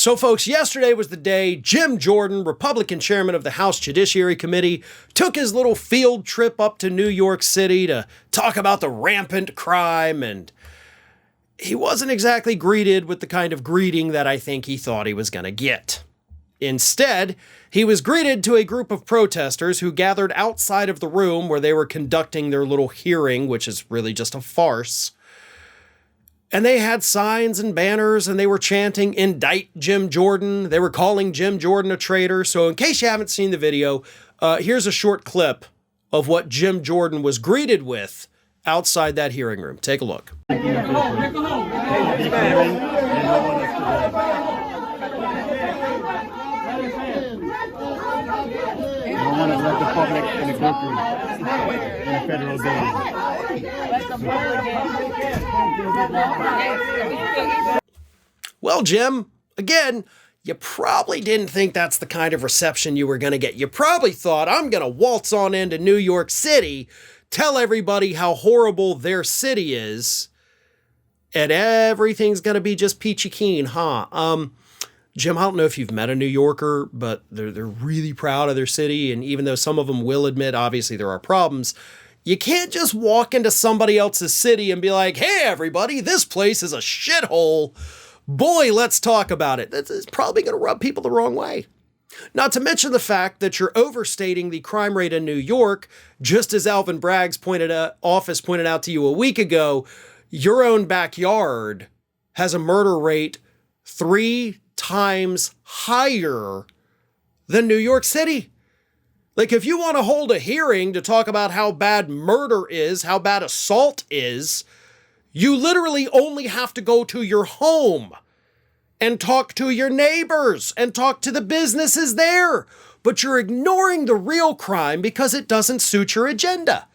So folks, yesterday was the day Jim Jordan, Republican chairman of the House Judiciary Committee, took his little field trip up to New York City to talk about the rampant crime, and he wasn't exactly greeted with the kind of greeting that I think he thought he was going to get. Instead, he was greeted to a group of protesters who gathered outside of the room where they were conducting their little hearing, which is really just a farce. And they had signs and banners, and they were chanting, "Indict Jim Jordan." They were calling Jim Jordan a traitor. So in case you haven't seen the video, here's a short clip of what Jim Jordan was greeted with outside that hearing room. Take a look. I don't want to let the public in the courtroom in a federal building. Well, Jim, again, you probably didn't think that's the kind of reception you were going to get. You probably thought, I'm going to waltz on into New York City, tell everybody how horrible their city is, and everything's going to be just peachy keen, huh? Jim, I don't know if you've met a New Yorker, but they're really proud of their city. And even though some of them will admit, obviously, there are problems, you can't just walk into somebody else's city and be like, "Hey, everybody, this place is a shithole. Boy, let's talk about it." That's probably going to rub people the wrong way. Not to mention the fact that you're overstating the crime rate in New York. Just as Alvin Bragg's office pointed out to you a week ago, your own backyard has a murder rate 3 times higher than New York City. Like, if you want to hold a hearing to talk about how bad murder is, how bad assault is, you literally only have to go to your home and talk to your neighbors and talk to the businesses there. But you're ignoring the real crime because it doesn't suit your agenda.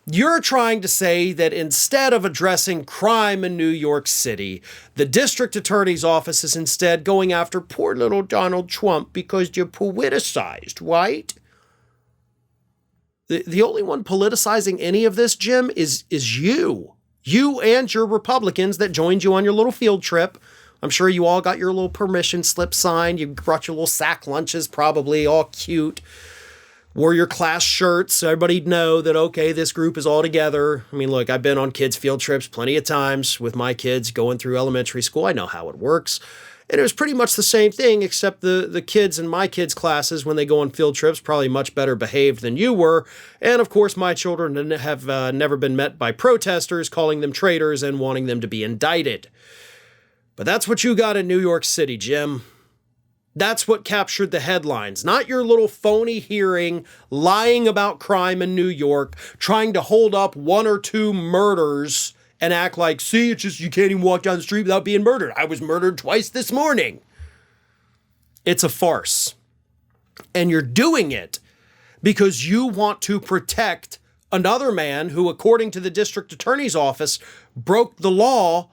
You're trying to say that instead of addressing crime in New York City, the district attorney's office is instead going after poor little Donald Trump because you're politicized, right? The only one politicizing any of this, Jim, is you. You and your Republicans that joined you on your little field trip. I'm sure you all got your little permission slip signed. You brought your little sack lunches, probably all cute. Wore your class shirts so everybody'd know that, okay, this group is all together. I mean, look, I've been on kids' field trips plenty of times with my kids going through elementary school. I know how it works. And it was pretty much the same thing, except the kids in my kids' classes, when they go on field trips, probably much better behaved than you were. And of course, my children have never been met by protesters calling them traitors and wanting them to be indicted. But that's what you got in New York City, Jim. That's what captured the headlines, not your little phony hearing, lying about crime in New York, trying to hold up 1 or 2 murders and act like, see, it's just you can't even walk down the street without being murdered. I was murdered twice this morning. It's a farce. And you're doing it because you want to protect another man who, according to the district attorney's office, broke the law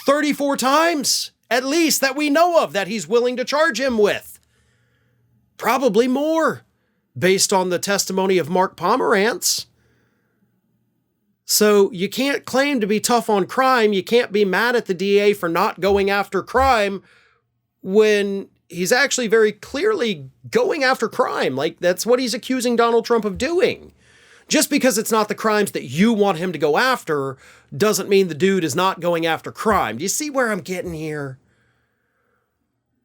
34 times. At least that we know of, that he's willing to charge him with. Probably more, based on the testimony of Mark Pomerantz. So you can't claim to be tough on crime. You can't be mad at the DA for not going after crime when he's actually very clearly going after crime. Like, that's what he's accusing Donald Trump of doing. Just because it's not the crimes that you want him to go after doesn't mean the dude is not going after crime. Do you see where I'm getting here?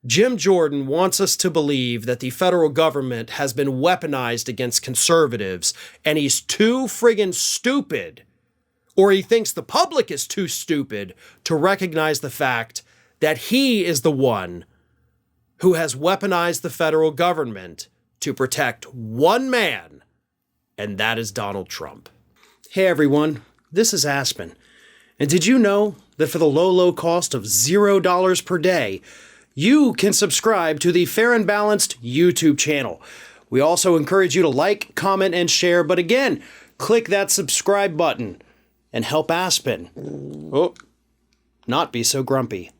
Jim Jordan wants us to believe that the federal government has been weaponized against conservatives, and he's too friggin' stupid, or he thinks the public is too stupid to recognize the fact that he is the one who has weaponized the federal government to protect one man, and that is Donald Trump. Hey everyone, this is Aspen. And did you know that for the low cost of $0 per day, you can subscribe to the Fair and Balanced YouTube channel. We also encourage you to like, comment, and share. But again, click that subscribe button and help Aspen not be so grumpy.